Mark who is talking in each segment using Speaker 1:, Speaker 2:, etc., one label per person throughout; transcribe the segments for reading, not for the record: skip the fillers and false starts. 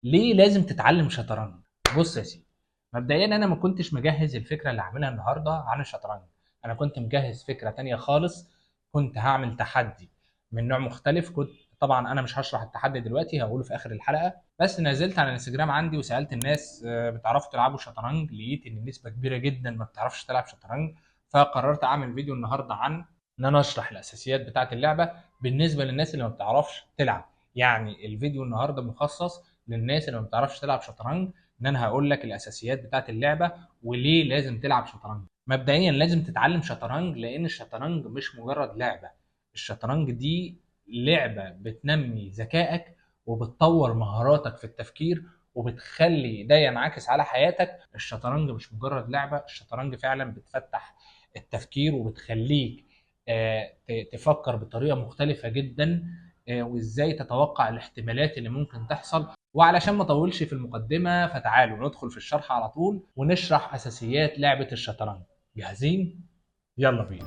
Speaker 1: ليه لازم تتعلم شطرنج؟ بص يا سيدي، مبدئيا انا ما كنتش مجهز الفكره اللي هعملها النهارده عن الشطرنج. انا كنت مجهز فكره تانية خالص. كنت هعمل تحدي من نوع مختلف. طبعا انا مش هشرح التحدي دلوقتي، هقوله في اخر الحلقه. بس نزلت على الانستجرام عندي وسالت الناس بتعرفوا تلعبوا شطرنج؟ لقيت ان نسبه كبيره جدا ما بتعرفش تلعب شطرنج. فقررت اعمل فيديو النهارده عن ان انا اشرح الاساسيات بتاعه اللعبه بالنسبه للناس اللي ما بتعرفش تلعب. يعني الفيديو النهارده مخصص للناس اللي ما بتعرفش تلعب شطرنج، ان انا هقول لك الاساسيات بتاعت اللعبه وليه لازم تلعب شطرنج. مبدئيا لازم تتعلم شطرنج لان الشطرنج مش مجرد لعبه. الشطرنج دي لعبه بتنمي ذكائك وبتطور مهاراتك في التفكير وبتخلي ده ينعكس على حياتك. الشطرنج مش مجرد لعبه، الشطرنج فعلا بتفتح التفكير وبتخليك تفكر بطريقه مختلفه جدا. وازاي تتوقع الاحتمالات اللي ممكن تحصل. وعلشان ما اطولش في المقدمه فتعالوا ندخل في الشرح على طول ونشرح اساسيات لعبه الشطرنج. جاهزين؟ يلا بينا.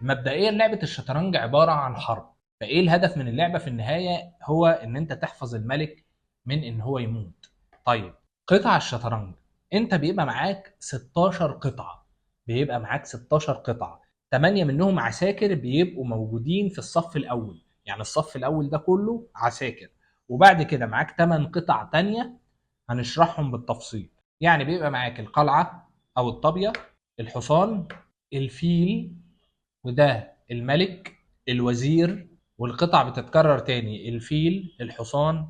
Speaker 1: مبدئيا لعبه الشطرنج عباره عن حرب. فايه الهدف من اللعبه في النهايه؟ هو ان انت تحفظ الملك من ان هو يموت. طيب، قطع الشطرنج، انت بيبقى معاك 16 قطعه. بيبقى معاك 16 قطعه، 8 منهم عساكر بيبقوا موجودين في الصف الاول. يعني الصف الاول ده كله عساكر. وبعد كده معاك 8 قطع تانية هنشرحهم بالتفصيل. يعني بيبقى معاك القلعه او الطابيه، الحصان، الفيل، وده الملك، الوزير. والقطع بتتكرر تاني: الفيل، الحصان،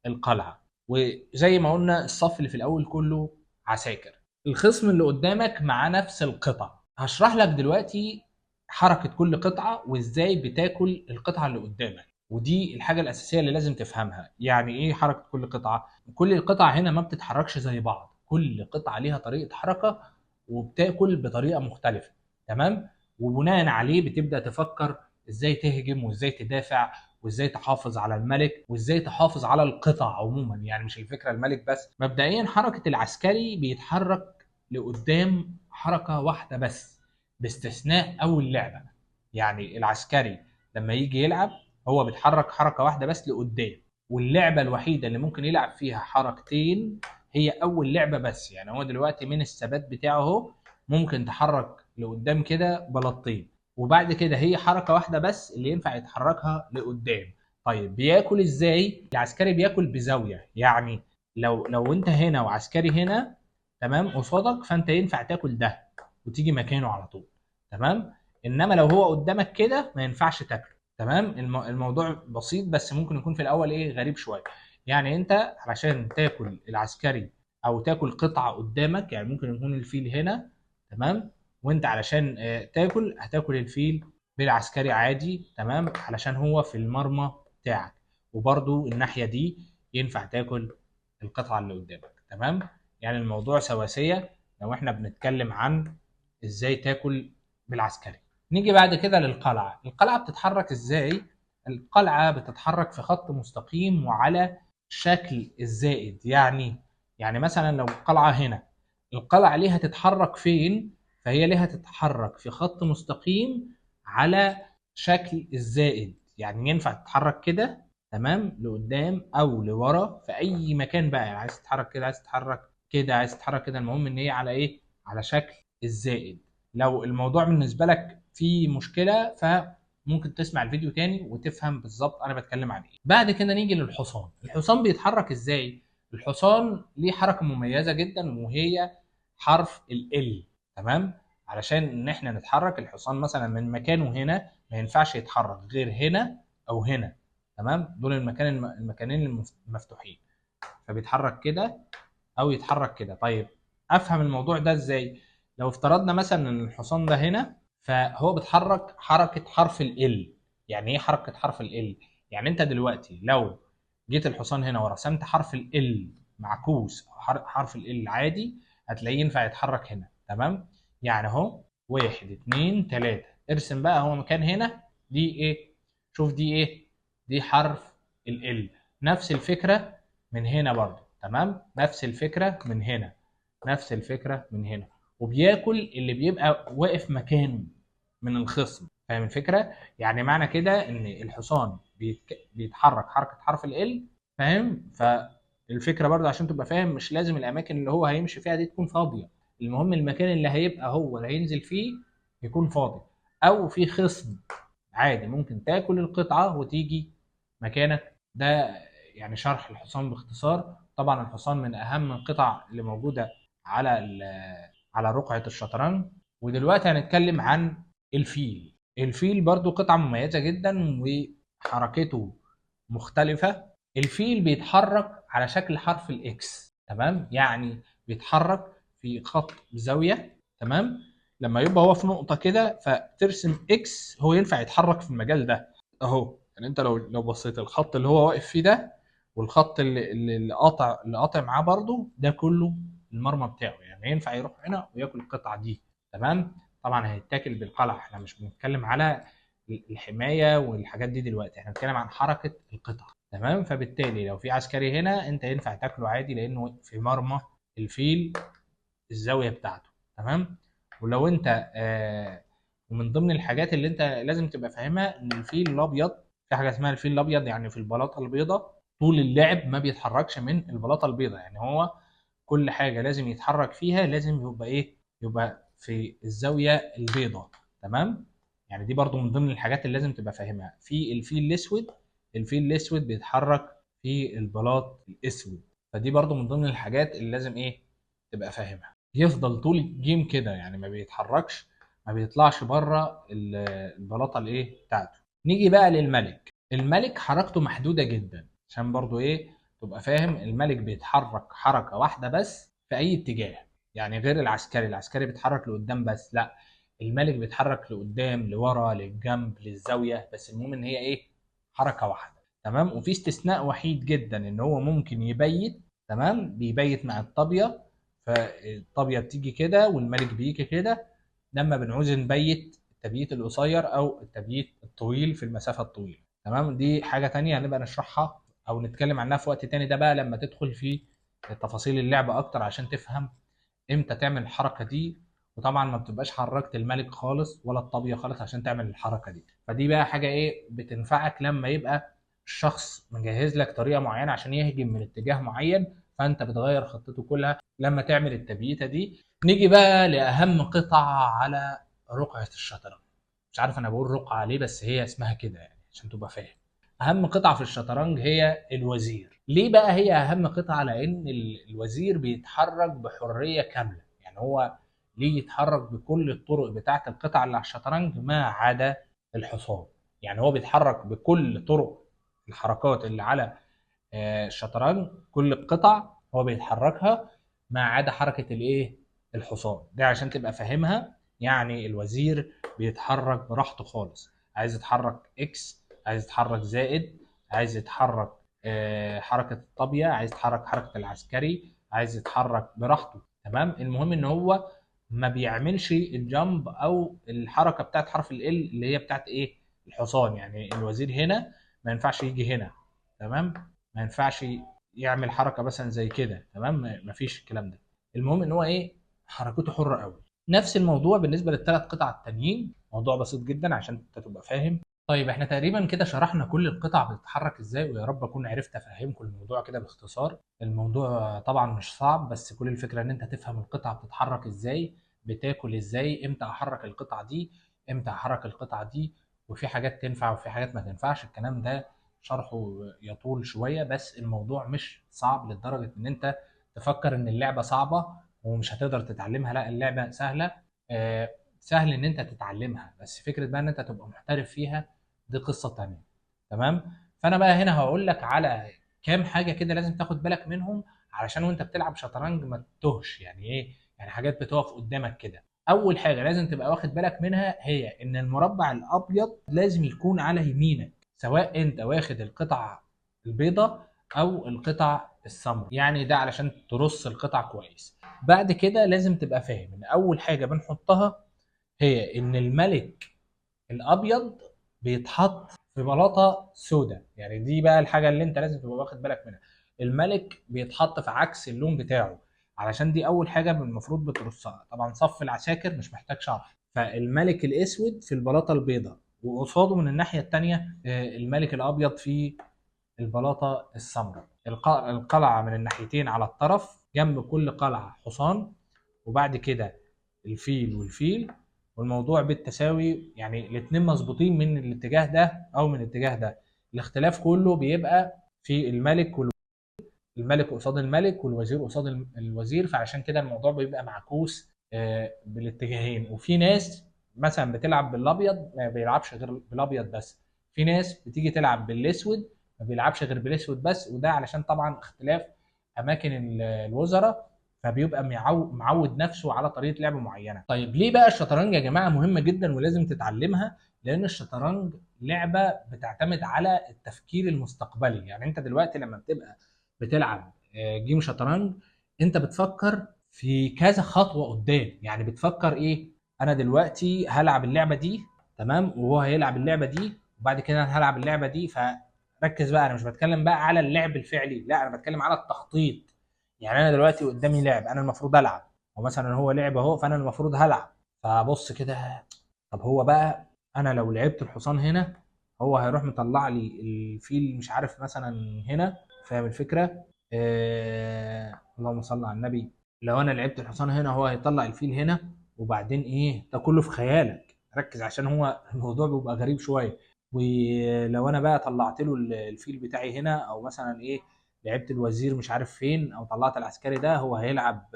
Speaker 1: القلعة. وزي ما قلنا الصف اللي في الأول كله عساكر. الخصم اللي قدامك مع نفس القطع. هشرح لك دلوقتي حركة كل قطعة وإزاي بتاكل القطعة اللي قدامك. ودي الحاجة الأساسية اللي لازم تفهمها. يعني إيه حركة كل قطعة؟ كل القطع هنا ما بتتحركش زي بعض، كل قطعة ليها طريقة حركة وبتاكل بطريقة مختلفة. تمام؟ وبناء عليه بتبدأ تفكر ازاي تهجم وازاي تدافع وازاي تحافظ على الملك وازاي تحافظ على القطع عموما. يعني مش الفكره الملك بس. مبدئيا حركه العسكري بيتحرك لقدام حركه واحده بس باستثناء اول لعبه. يعني العسكري لما يجي يلعب هو بيتحرك حركه واحده بس لقدام. واللعبه الوحيده اللي ممكن يلعب فيها حركتين هي اول لعبه بس. يعني هو دلوقتي من الثبات بتاعه اهو ممكن تحرك لقدام كده بلطين، وبعد كده هي حركه واحده بس اللي ينفع يتحركها لقدام. طيب بياكل ازاي؟ العسكري بياكل بزاويه. يعني لو انت هنا وعسكري هنا تمام قصادك، فانت ينفع تاكل ده وتيجي مكانه على طول. تمام. انما لو هو قدامك كده ما ينفعش تاكله. تمام. الموضوع بسيط بس ممكن يكون في الاول ايه غريب شويه. يعني انت علشان تاكل العسكري او تاكل قطعه قدامك، يعني ممكن يكون الفيل هنا. تمام. وانت علشان تاكل هتاكل الفيل بالعسكري عادي. تمام. علشان هو في المرمى بتاعك. وبرضو الناحية دي ينفع تاكل القطعة اللي قدامك. تمام. يعني الموضوع سواسية لو احنا بنتكلم عن ازاي تاكل بالعسكري. نيجي بعد كده للقلعة. القلعة بتتحرك ازاي؟ القلعة بتتحرك في خط مستقيم وعلى شكل الزائد. يعني مثلا لو القلعة هنا، القلعة ليها تتحرك فين؟ فهي ليها تتحرك في خط مستقيم على شكل الزائد. يعني ينفع تتحرك كده تمام لقدام او لورا في اي مكان بقى. يعني عايز تتحرك كده، عايز تتحرك كده، عايز تتحرك كده، المهم ان هي على ايه؟ على شكل الزائد. لو الموضوع بالنسبة لك فيه مشكلة فممكن تسمع الفيديو تاني وتفهم بالظبط انا بتكلم عن ايه. بعد كده نيجي للحصان. الحصان بيتحرك ازاي؟ الحصان ليه حركة مميزة جدا وهي حرف ال. تمام. علشان ان احنا نتحرك الحصان مثلا من مكانه هنا ما ينفعش يتحرك غير هنا او هنا. تمام. دول المكانين المفتوحين. فبيتحرك كده او يتحرك كده. طيب افهم الموضوع ده ازاي؟ لو افترضنا مثلا ان الحصان ده هنا فهو بيتحرك حركة حرف ال. يعني ايه حركة حرف ال؟ يعني انت دلوقتي لو جيت الحصان هنا ورسمت حرف ال معكوس او حرف ال عادي هتلاقيه ينفع يتحرك هنا. تمام. يعني اهو واحد اتنين تلاتة. ارسم بقى هو مكان هنا. دي ايه؟ شوف دي ايه؟ دي حرف ال. نفس الفكرة من هنا برضه. تمام. نفس الفكرة من هنا، نفس الفكرة من هنا. وبياكل اللي بيبقى واقف مكانه من الخصم. فاهم الفكرة؟ يعني معنى كده ان الحصان بيتحرك حركه حرف ال، فاهم؟ فالفكره برضه عشان تبقى فاهم، مش لازم الاماكن اللي هو هيمشي فيها دي تكون فاضيه، المهم المكان اللي هيبقى هو اللي هينزل فيه يكون فاضي، او في خصم عادي ممكن تاكل القطعه وتيجي مكانك. ده يعني شرح الحصان باختصار. طبعا الحصان من اهم القطع اللي موجوده على على رقعه الشطرنج. ودلوقتي هنتكلم عن الفيل. الفيل برضو قطعه مميزه جدا وحركته مختلفه. الفيل بيتحرك على شكل حرف الاكس، تمام؟ يعني بيتحرك في خط بزاويه، تمام؟ لما يبقى هو في نقطه كده فترسم اكس، هو ينفع يتحرك في المجال ده اهو. يعني انت لو بصيت الخط اللي هو واقف فيه ده، والخط اللي قاطع معاه برضو، ده كله المرمى بتاعه، يعني ينفع يروح هنا وياكل القطعه دي، تمام؟ طبعا هيتاكل بالقلع، احنا مش بنتكلم على الحمايه والحاجات دي دلوقتي، احنا بنتكلم عن حركه القطع، تمام؟ فبالتالي لو في عسكري هنا انت ينفع تاكله عادي، لانه في مرمى الفيل الزاويه بتاعته، تمام؟ ولو انت ومن ضمن الحاجات اللي انت لازم تبقى فاهمها ان الفيل الابيض، في حاجه اسمها الفيل الابيض، يعني في البلاطه البيضاء طول اللعب ما بيتحركش من البلاطه البيضاء، يعني هو كل حاجه لازم يتحرك فيها لازم يبقى ايه، يبقى في الزاويه البيضاء، تمام؟ يعني دي برضو من ضمن الحاجات اللي لازم تبقى فاهمها. في الفيل الاسود، الفيل الاسود بيتحرك في البلاط الاسود، فدي برضو من ضمن الحاجات اللي لازم ايه تبقى فاهمها. يفضل طول الجيم كده يعني ما بيتحركش، ما بيطلعش بره البلاطه الايه بتاعته. نيجي بقى للملك. الملك حركته محدوده جدا، عشان برضو ايه تبقى فاهم. الملك بيتحرك حركه واحده بس في اي اتجاه، يعني غير العسكري. العسكري بيتحرك لقدام بس، لا، الملك بيتحرك لقدام لورا للجنب للزاويه، بس المهم ان هي ايه، حركه واحده، تمام؟ وفي استثناء وحيد جدا ان هو ممكن يبيت، تمام؟ بيبيت مع الطابيه، فالطابيه بتيجي كده والملك بيجي كده، لما بنعوز نبيت التبييت القصير او التبييت الطويل في المسافه الطويله، تمام؟ دي حاجه تانية هنبقى نشرحها او نتكلم عنها في وقت تاني، ده بقى لما تدخل في تفاصيل اللعبه اكتر عشان تفهم امتى تعمل الحركه دي. وطبعا ما بتبقاش حركت الملك خالص ولا الطابيه خالص عشان تعمل الحركه دي. فدي بقى حاجه ايه بتنفعك لما يبقى الشخص مجهز لك طريقه معينه عشان يهجم من اتجاه معين، فانت بتغير خطته كلها لما تعمل التبييته دي. نيجي بقى لاهم قطعه على رقعه الشطرنج. مش عارف انا بقول رقعه ليه، بس هي اسمها كده يعني عشان تبقى فاهم. اهم قطعه في الشطرنج هي الوزير. ليه بقى هي اهم قطعه؟ لان الوزير بيتحرك بحريه كامله، يعني هو ليه يتحرك بكل الطرق بتاعه القطع اللي على الشطرنج ما عدا الحصان. يعني هو بيتحرك بكل طرق الحركات اللي على الشطرنج، كل القطع هو بيتحركها ما عدا حركه الايه، الحصان. ده عشان تبقى فاهمها. يعني الوزير بيتحرك براحته خالص، عايز يتحرك اكس، عايز يتحرك زائد، عايز يتحرك حركه الطابيه، عايز يتحرك حركه العسكري، عايز يتحرك براحته، تمام؟ المهم ان هو ما بيعملش الجامب او الحركه بتاعت حرف ال اللي هي بتاعت ايه، الحصان. يعني الوزير هنا ما ينفعش يجي هنا، تمام؟ ما ينفعش يعمل حركه مثلا زي كده، تمام؟ ما فيش الكلام ده. المهم ان هو ايه، حركته حره قوي. نفس الموضوع بالنسبه للثلاث قطع التانيين، موضوع بسيط جدا عشان انت تبقى فاهم. طيب احنا تقريبا كده شرحنا كل القطع بتتحرك ازاي، ويا رب اكون عرفت افهمكم الموضوع كده باختصار. الموضوع طبعا مش صعب، بس كل الفكره ان انت تفهم القطعه بتتحرك ازاي، بتاكل ازاي، امتى احرك القطعه دي، امتى احرك القطعه دي، وفي حاجات تنفع وفي حاجات ما تنفعش. الكلام ده شرحه يطول شويه، بس الموضوع مش صعب لدرجه ان انت تفكر ان اللعبه صعبه ومش هتقدر تتعلمها. لا، اللعبه سهله. سهل ان انت تتعلمها، بس فكره بقى ان انت تبقى محترف فيها دي قصه تانية، تمام؟ فانا بقى هنا هقول لك على كام حاجه كده لازم تاخد بالك منهم علشان وانت بتلعب شطرنج ما تتوهش. يعني ايه؟ يعني حاجات بتقف قدامك كده. اول حاجه لازم تبقى واخد بالك منها هي ان المربع الابيض لازم يكون على يمينك، سواء انت واخد القطع البيضاء او القطع السمراء، يعني ده علشان ترص القطع كويس. بعد كده لازم تبقى فاهم ان اول حاجه بنحطها هي ان الملك الابيض بيتحط في بلاطه سوداء. يعني دي بقى الحاجه اللي انت لازم تبقى واخد بالك منها. الملك بيتحط في عكس اللون بتاعه، علشان دي اول حاجه المفروض بترصها. طبعا صف العساكر مش محتاج شرح. فالملك الاسود في البلاطه البيضاء، وقصاده من الناحيه الثانيه الملك الابيض في البلاطه السمراء. القلعه من الناحيتين على الطرف، جنب كل قلعه حصان، وبعد كده الفيل والفيل، والموضوع بالتساوي، يعني الاتنين مظبوطين من الاتجاه ده او من الاتجاه ده. الاختلاف كله بيبقى في الملك الملك قصاد الملك والوزير قصاد الوزير، فعشان كده الموضوع بيبقى معكوس بالاتجاهين. وفي ناس مثلا بتلعب بالابيض ما بيلعبش غير بالابيض بس، في ناس بتيجي تلعب بالاسود ما بيلعبش غير بالاسود بس، وده علشان طبعا اختلاف اماكن الوزراء، فبيبقى معود نفسه على طريقه لعب معينه. طيب ليه بقى الشطرنج يا جماعه مهمه جدا ولازم تتعلمها؟ لان الشطرنج لعبه بتعتمد على التفكير المستقبلي. يعني انت دلوقتي لما بتبقى بتلعب جيم شطرنج، انت بتفكر في كذا خطوه قدام. يعني بتفكر ايه؟ انا دلوقتي هلعب اللعبه دي، تمام، وهو هيلعب اللعبه دي، وبعد كده انا هلعب اللعبه دي. فركز بقى، انا مش بتكلم بقى على اللعب الفعلي، لا انا بتكلم على التخطيط. يعني انا دلوقتي قدامي لعب انا المفروض العب، ومثلا هو لعب اهو فانا المفروض هلعب، فبص كده، طب هو بقى انا لو لعبت الحصان هنا هو هيروح مطلع لي الفيل مش عارف مثلا هنا، فاهم الفكره؟ اللهم صل على النبي. لو انا لعبت الحصان هنا هو هيطلع الفيل هنا، وبعدين ايه ده كله في خيالك، ركز عشان هو الموضوع بيبقى غريب شويه. ولو انا بقى طلعت له الفيل بتاعي هنا، او مثلا ايه لعبت الوزير مش عارف فين، او طلعت العسكري ده هو هيلعب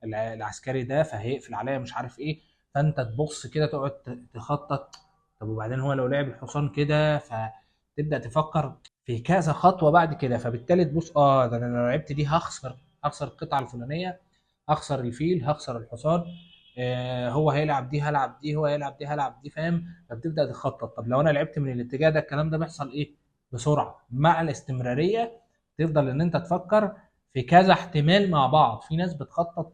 Speaker 1: العسكري ده فهيقفل عليا مش عارف ايه، فانت تبص كده تقعد تخطط. طب وبعدين هو لو لعب الحصان كده، فتبدا تفكر في كذا خطوه بعد كده، فبالتالي تبص ده انا لو لعبت دي هخسر القطعه الفلانيه، هخسر الفيل، هخسر الحصان. هو هيلعب دي هلعب دي، هو هيلعب دي هلعب دي، فاهم؟ فبتبدا تخطط. طب لو انا لعبت من الاتجاه ده الكلام ده بيحصل ايه؟ بسرعه مع الاستمراريه تفضل ان انت تفكر في كذا احتمال مع بعض. في ناس بتخطط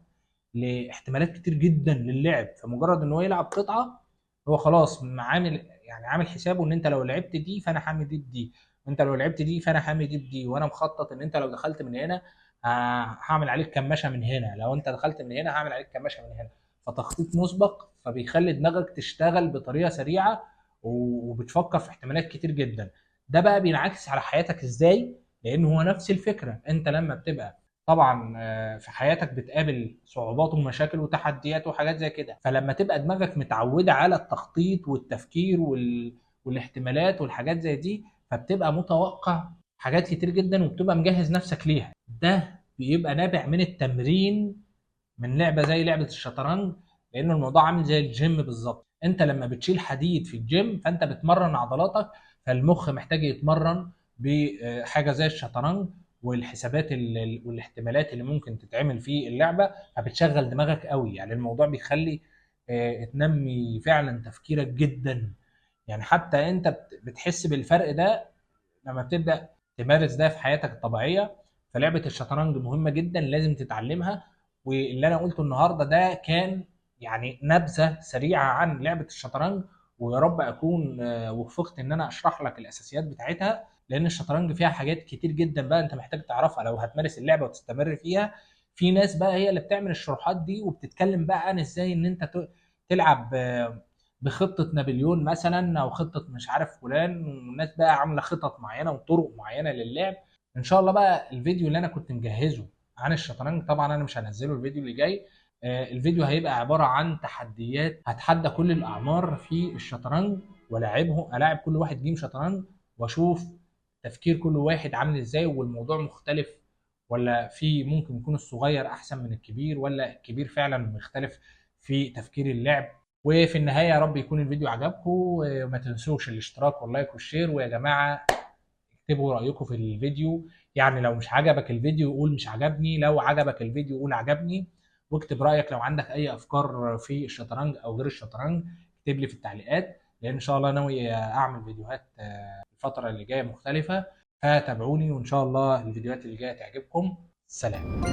Speaker 1: لاحتمالات كتير جدا للعب، فمجرد ان هو يلعب قطعه هو خلاص عامل، يعني عامل حسابه ان انت لو لعبت دي فانا حامي دي بدي، وانت لو لعبت دي فانا حامي دي بدي، وانا مخطط ان انت لو دخلت من هنا هعمل عليك كماشه من هنا، لو انت دخلت من هنا هعمل عليك كماشه من هنا. فتخطيط مسبق، فبيخلي دماغك تشتغل بطريقه سريعه وبتفكر في احتمالات كتير جدا. ده بقى بينعكس على حياتك ازاي؟ لان هو نفس الفكره، انت لما بتبقى طبعا في حياتك بتقابل صعوبات ومشاكل وتحديات وحاجات زي كده، فلما تبقى دماغك متعودة على التخطيط والتفكير والاحتمالات والحاجات زي دي، فبتبقى متوقع حاجات كتير جدا وبتبقى مجهز نفسك ليها. ده بيبقى نابع من التمرين من لعبة زي لعبة الشطرنج. لأن الموضوع عامل زي الجيم بالظبط، انت لما بتشيل حديد في الجيم فانت بتمرن عضلاتك، فالمخ محتاج يتمرن بحاجة زي الشطرنج، والحسابات والاحتمالات اللي ممكن تتعمل في اللعبه، فبتشغل دماغك قوي. يعني الموضوع بيخلي تنمي فعلا تفكيرك جدا. يعني حتى انت بتحس بالفرق ده لما بتبدا تمارس ده في حياتك الطبيعيه. فلعبه الشطرنج مهمه جدا لازم تتعلمها. واللي انا قلته النهارده ده كان يعني نبذه سريعه عن لعبه الشطرنج، ويا رب اكون وفقت ان انا اشرح لك الاساسيات بتاعتها. لان الشطرنج فيها حاجات كتير جدا بقى انت محتاج تعرفها لو هتمارس اللعبه وتستمر فيها. في ناس بقى هي اللي بتعمل الشروحات دي وبتتكلم بقى عن ازاي ان انت تلعب بخطه نابليون مثلا، او خطه مش عارف فلان، والناس بقى عامله خطط معينه وطرق معينه للعب. ان شاء الله بقى الفيديو اللي انا كنت مجهزه عن الشطرنج، طبعا انا مش هنزله الفيديو اللي جاي، الفيديو هيبقى عباره عن تحديات هتحدى كل الاعمار في الشطرنج، الاعب كل واحد جيم شطرنج، واشوف تفكير كل واحد عامل ازاي، والموضوع مختلف ولا في ممكن يكون الصغير احسن من الكبير، ولا الكبير فعلا مختلف في تفكير اللعب. وفي النهايه يا رب يكون الفيديو عجبكم، وما تنسوش الاشتراك واللايك والشير. ويا جماعه اكتبوا رايكم في الفيديو، يعني لو مش عجبك الفيديو قول مش عجبني، لو عجبك الفيديو قول عجبني. واكتب رايك لو عندك اي افكار في الشطرنج او غير الشطرنج، اكتب لي في التعليقات. لان ان شاء الله ناوي اعمل فيديوهات الفتره اللي جايه مختلفه، فتابعوني وان شاء الله الفيديوهات اللي جايه تعجبكم. سلام.